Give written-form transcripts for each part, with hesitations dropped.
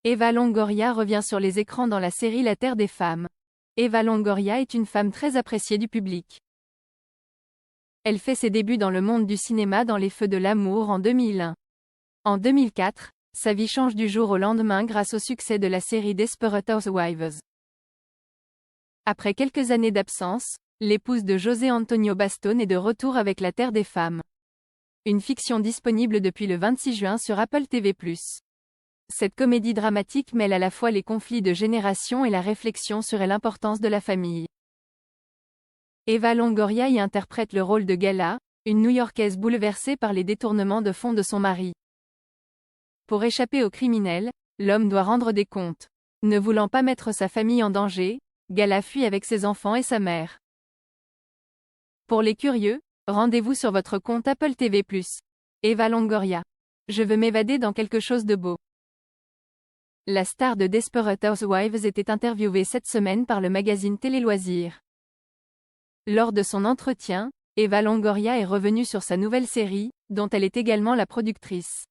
Eva Longoria revient sur les écrans dans la série La Terre des Femmes. Eva Longoria est une femme très appréciée du public. Elle fait ses débuts dans le monde du cinéma dans Les Feux de l'amour en 2001. En 2004, sa vie change du jour au lendemain grâce au succès de la série Desperate Housewives. Après quelques années d'absence, l'épouse de José Antonio Bastón est de retour avec La Terre des Femmes. Une fiction disponible depuis le 26 juin sur Apple TV+. Cette comédie dramatique mêle à la fois les conflits de génération et la réflexion sur l'importance de la famille. Eva Longoria y interprète le rôle de Gala, une New-Yorkaise bouleversée par les détournements de fonds de son mari. Pour échapper aux criminels, l'homme doit rendre des comptes. Ne voulant pas mettre sa famille en danger, Gala fuit avec ses enfants et sa mère. Pour les curieux, rendez-vous sur votre compte Apple TV+. Eva Longoria. Je veux m'évader dans quelque chose de beau. La star de Desperate Housewives était interviewée cette semaine par le magazine Télé Loisirs. Lors de son entretien, Eva Longoria est revenue sur sa nouvelle série, dont elle est également la productrice.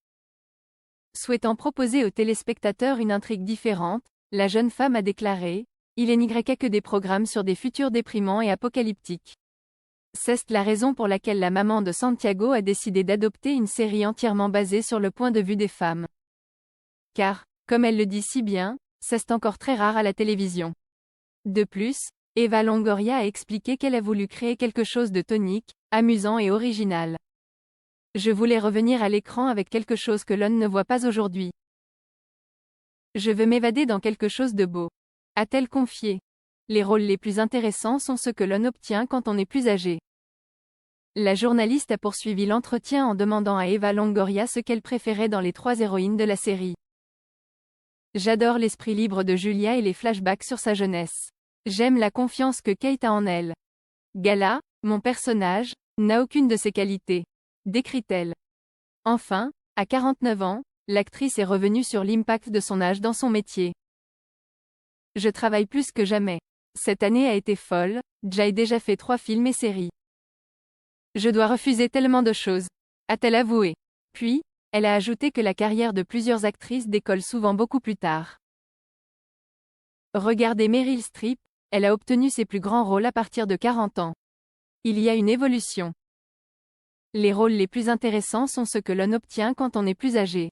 Souhaitant proposer aux téléspectateurs une intrigue différente, la jeune femme a déclaré « Il n'y a que des programmes sur des futurs déprimants et apocalyptiques. C'est la raison pour laquelle la maman de Santiago a décidé d'adopter une série entièrement basée sur le point de vue des femmes. Car, comme elle le dit si bien, c'est encore très rare à la télévision. » De plus, Eva Longoria a expliqué qu'elle a voulu créer quelque chose de tonique, amusant et original. « Je voulais revenir à l'écran avec quelque chose que l'on ne voit pas aujourd'hui. Je veux m'évader dans quelque chose de beau. » A-t-elle confié. Les rôles les plus intéressants sont ceux que l'on obtient quand on est plus âgé. La journaliste a poursuivi l'entretien en demandant à Eva Longoria ce qu'elle préférait dans les 3 héroïnes de la série. J'adore l'esprit libre de Julia et les flashbacks sur sa jeunesse. J'aime la confiance que Kate a en elle. Gala, mon personnage, n'a aucune de ces qualités, décrit-elle. Enfin, à 49 ans, l'actrice est revenue sur l'impact de son âge dans son métier. Je travaille plus que jamais. Cette année a été folle, j'ai déjà fait 3 films et séries. Je dois refuser tellement de choses, a-t-elle avoué. Puis, elle a ajouté que la carrière de plusieurs actrices décolle souvent beaucoup plus tard. Regardez Meryl Streep, elle a obtenu ses plus grands rôles à partir de 40 ans. Il y a une évolution. Les rôles les plus intéressants sont ceux que l'on obtient quand on est plus âgé.